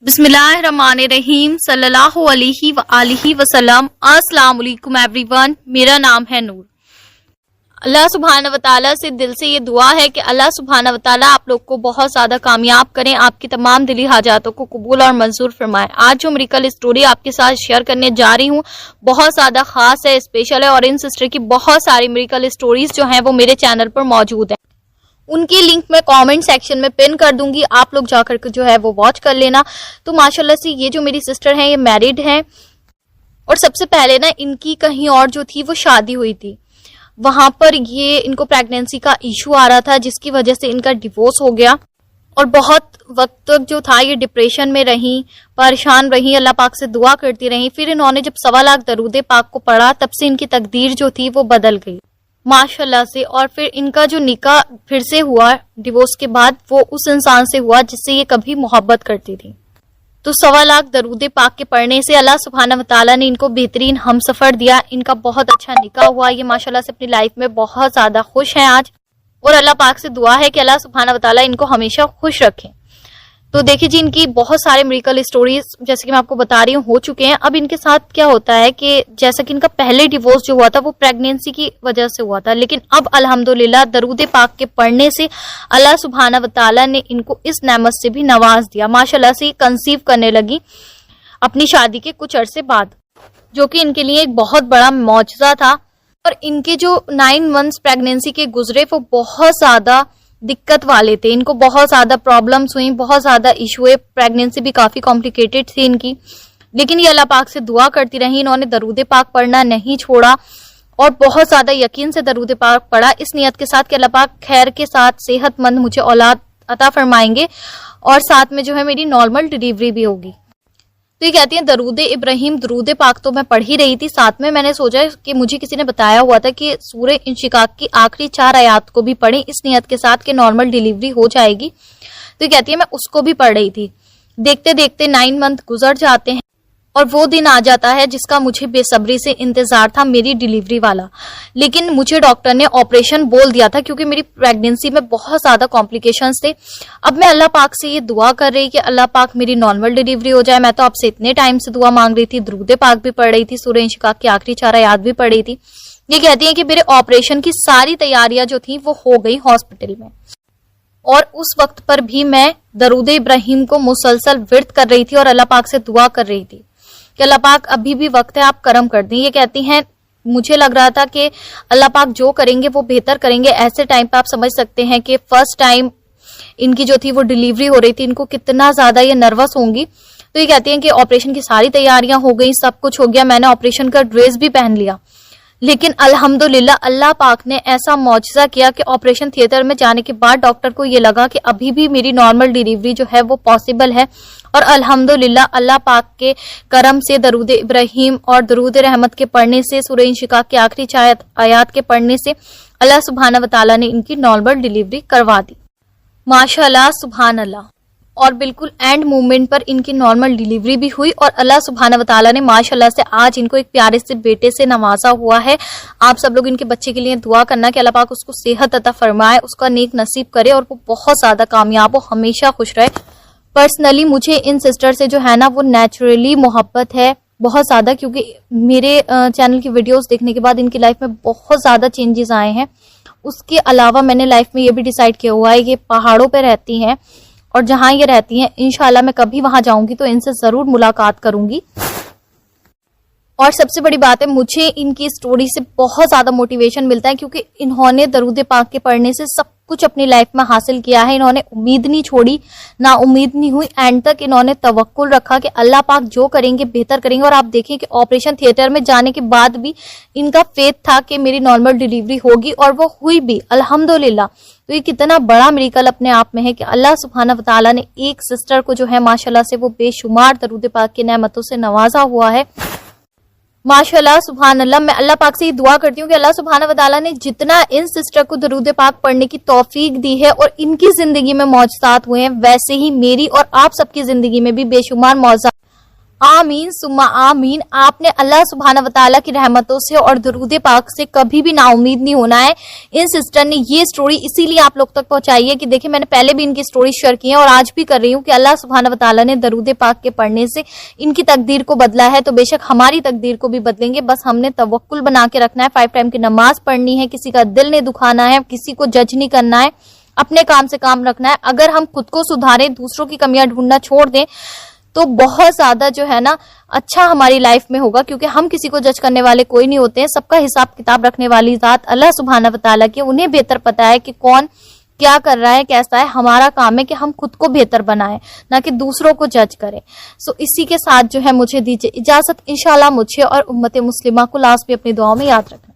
बिस्मिल्लाहिर्रहमानिर्रहीम सल्लल्लाहु अलैहि व आलिहि वसल्लम। अस्सलाम वालेकुम एवरीवन, मेरा नाम है नूर। अल्लाह सुब्हान व तआला से दिल से ये दुआ है कि अल्लाह सुब्हान व तआला आप लोग को बहुत ज़्यादा कामयाब करें, आपकी तमाम दिली हाजातों को कबूल और मंजूर फरमाएं। आज जो मेडिकल स्टोरी आपके साथ शेयर करने जा रही हूँ बहुत ज़्यादा खास है, स्पेशल है और इन सिस्टर की बहुत सारी मेडिकल स्टोरीज जो हैं वो मेरे चैनल पर मौजूद है। उनकी लिंक मैं कमेंट सेक्शन में पिन कर दूंगी, आप लोग जाकर के जो है वो वॉच कर लेना। तो माशाल्लाह से ये जो मेरी सिस्टर हैं ये मैरिड हैं और सबसे पहले ना इनकी कहीं और जो थी वो शादी हुई थी, वहां पर ये इनको प्रेगनेंसी का इशू आ रहा था जिसकी वजह से इनका डिवोर्स हो गया और बहुत वक्त तक जो था ये डिप्रेशन में रही, परेशान रही, अल्लाह पाक से दुआ करती रही। फिर इन्होंने जब 1.25 लाख दरूद पाक को पढ़ा तब से इनकी तकदीर जो थी वो बदल गई माशाल्लाह से। और फिर इनका जो निकाह फिर से हुआ डिवोर्स के बाद वो उस इंसान से हुआ जिससे ये कभी मोहब्बत करती थी। तो 1.25 लाख दरूद पाक के पढ़ने से अल्लाह सुब्हानहू व तआला ने इनको बेहतरीन हमसफर दिया, इनका बहुत अच्छा निकाह हुआ। ये माशाल्लाह से अपनी लाइफ में बहुत ज्यादा खुश हैं आज और अल्लाह पाक से दुआ है कि अल्लाह सुब्हानहू व तआला इनको हमेशा खुश रखें। तो देखिए जी, इनकी बहुत सारे मेडिकल स्टोरीज जैसे कि मैं आपको बता रही हूँ हो चुके हैं। अब इनके साथ क्या होता है कि जैसा कि इनका पहले डिवोर्स जो हुआ था वो प्रेगनेंसी की वजह से हुआ था, लेकिन अब अल्हम्दुलिल्लाह दरूद पाक के पढ़ने से अल्लाह सुब्हानहू व तआला ने इनको इस नेमत से भी नवाज दिया। माशाल्लाह से कंसीव करने लगी अपनी शादी के कुछ अरसे बाद, जो कि इनके लिए एक बहुत बड़ा मौजज़ा था। और इनके जो 9 मंथ्स प्रेगनेंसी के गुजरे वो बहुत ज्यादा दिक्कत वाले थे, इनको बहुत ज्यादा प्रॉब्लम्स हुई, बहुत ज्यादा इशू हुए, प्रेगनेंसी भी काफी कॉम्प्लिकेटेड थी इनकी, लेकिन ये अल्लाह पाक से दुआ करती रही, इन्होंने दरूद पाक पढ़ना नहीं छोड़ा और बहुत ज्यादा यकीन से दरूद पाक पढ़ा इस नियत के साथ कि अल्लाह पाक खैर के साथ सेहतमंद मुझे औलाद अता फरमाएंगे और साथ में जो है मेरी नॉर्मल डिलीवरी भी होगी। तो ये कहती हैं दरूद इब्राहिम दरूद पाक तो मैं पढ़ ही रही थी, साथ में मैंने सोचा कि मुझे किसी ने बताया हुआ था कि सूरह इंशिकाक की आखिरी 4 आयात को भी पढ़ें इस नियत के साथ कि नॉर्मल डिलीवरी हो जाएगी। तो ये कहती है मैं उसको भी पढ़ रही थी। देखते देखते 9 मंथ गुजर जाते हैं और वो दिन आ जाता है जिसका मुझे बेसब्री से इंतजार था, मेरी डिलीवरी वाला। लेकिन मुझे डॉक्टर ने ऑपरेशन बोल दिया था क्योंकि मेरी प्रेगनेंसी में बहुत ज्यादा कॉम्प्लिकेशंस थे। अब मैं अल्लाह पाक से ये दुआ कर रही कि अल्लाह पाक मेरी नॉर्मल डिलीवरी हो जाए। मैं तो आपसे इतने टाइम से दुआ मांग रही थी, दरूद पाक भी पढ़ रही थी, सूरह इंशिकाक की आखिरी 4 आयात भी पढ़ रही थी। ये कहती है कि मेरे ऑपरेशन की सारी तैयारियां जो थी वो हो गई हॉस्पिटल में और उस वक्त पर भी मैं दरूद इब्राहिम को मुसलसल विर्द कर रही थी और अल्लाह पाक से दुआ कर रही थी कि अल्लाह पाक अभी भी वक्त है, आप करम कर दें। ये कहती हैं मुझे लग रहा था कि अल्लाह पाक जो करेंगे वो बेहतर करेंगे। ऐसे टाइम पे आप समझ सकते हैं कि फर्स्ट टाइम इनकी जो थी वो डिलीवरी हो रही थी, इनको कितना ज्यादा ये नर्वस होंगी। तो ये कहती हैं कि ऑपरेशन की सारी तैयारियां हो गई, सब कुछ हो गया, मैंने ऑपरेशन का ड्रेस भी पहन लिया, लेकिन अल्हम्दुलिल्लाह अल्लाह पाक ने ऐसा मौजज़ा किया कि ऑपरेशन थिएटर में जाने के बाद डॉक्टर को ये लगा कि अभी भी मेरी नॉर्मल डिलीवरी जो है वो पॉसिबल है। और अल्हम्दुलिल्लाह अल्लाह पाक के करम से दरूद इब्राहिम और दरूद रहमत के पढ़ने से, सूरह इंशिकाक की आखिरी 4 आयात के पढ़ने से अल्लाह सुब्हानहू व तआला ने इनकी नॉर्मल डिलीवरी करवा दी। माशाल्लाह सुभान अल्लाह। और बिल्कुल एंड मूवमेंट पर इनकी नॉर्मल डिलीवरी भी हुई और अल्लाह सुब्हानहू व तआला ने माशाल्लाह से आज इनको एक प्यारे से बेटे से नवाजा हुआ है। आप सब लोग इनके बच्चे के लिए दुआ करना कि अल्लाह पाक उसको सेहत अता फरमाए, उसका नेक नसीब करे और वो बहुत ज्यादा कामयाब हो, हमेशा खुश रहे। पर्सनली मुझे इन सिस्टर से जो है ना वो नेचुरली मोहब्बत है बहुत ज्यादा, क्योंकि मेरे चैनल की वीडियोस देखने के बाद इनकी लाइफ में बहुत ज्यादा चेंजेस आए हैं। उसके अलावा मैंने लाइफ में ये भी डिसाइड किया हुआ है, ये पहाड़ों पे रहती हैं और जहां ये रहती हैं इंशाल्लाह मैं कभी वहां जाऊंगी तो इनसे जरूर मुलाकात करूंगी। और सबसे बड़ी बात है, मुझे इनकी स्टोरी से बहुत ज्यादा मोटिवेशन मिलता है क्योंकि इन्होंने दरूद पाक के पढ़ने से सब कुछ अपनी लाइफ में हासिल किया है। इन्होंने उम्मीद नहीं छोड़ी, ना उम्मीद नहीं हुई, एंड तक इन्होंने तवक्कुल रखा कि अल्लाह पाक जो करेंगे बेहतर करेंगे। और आप देखें कि ऑपरेशन थिएटर में जाने के बाद भी इनका फेथ था कि मेरी नॉर्मल डिलीवरी होगी और वो हुई भी अल्हम्दुलिल्लाह। तो ये कितना बड़ा मिरेकल अपने आप में है कि अल्लाह सुब्हानहू व तआला ने एक सिस्टर को जो है माशाल्लाह से वो बेशुमार दरूद पाक की नेमतों से नवाजा हुआ है। माशाल्लाह सुभान अल्लाह। मैं अल्लाह पाक से ये दुआ करती हूँ कि अल्लाह सुब्हानहू व तआला ने जितना इन सिस्टर को दरूद पाक पढ़ने की तौफीक दी है और इनकी जिंदगी में मौजज़ात हुए हैं, वैसे ही मेरी और आप सबकी जिंदगी में भी बेशुमार मौजज़ात आमीन सुम्मा आमीन। आपने अल्लाह सुब्हाना व तआला की रहमतों से और दरूद पाक से कभी भी नाउम्मीद नहीं होना है। इन सिस्टर ने ये स्टोरी इसीलिए आप लोग तक पहुंचाई है कि देखिए, मैंने पहले भी इनकी स्टोरी शेयर की है और आज भी कर रही हूँ कि अल्लाह सुब्हाना व तआला ने दरूद पाक के पढ़ने से इनकी तकदीर को बदला है, तो बेशक हमारी तकदीर को भी बदलेंगे। बस हमने तवक्कुल बना के रखना है, 5 टाइम की नमाज पढ़नी है, किसी का दिल नहीं दुखाना है, किसी को जज नहीं करना है, अपने काम से काम रखना है। अगर हम खुद को सुधारें, दूसरों की कमियां ढूंढना छोड़ दें, तो बहुत ज्यादा जो है ना अच्छा हमारी लाइफ में होगा, क्योंकि हम किसी को जज करने वाले कोई नहीं होते हैं। सबका हिसाब किताब रखने वाली जात अल्लाह सुब्हाना व तआला की, उन्हें बेहतर पता है कि कौन क्या कर रहा है, कैसा है। हमारा काम है कि हम खुद को बेहतर बनाएं, ना कि दूसरों को जज करें। सो इसी के साथ जो है मुझे दीजिए इजाजत। इंशाल्लाह मुझे और उम्मत मुस्लिमा को लास्ट भी अपनी दुआओं में याद रखना।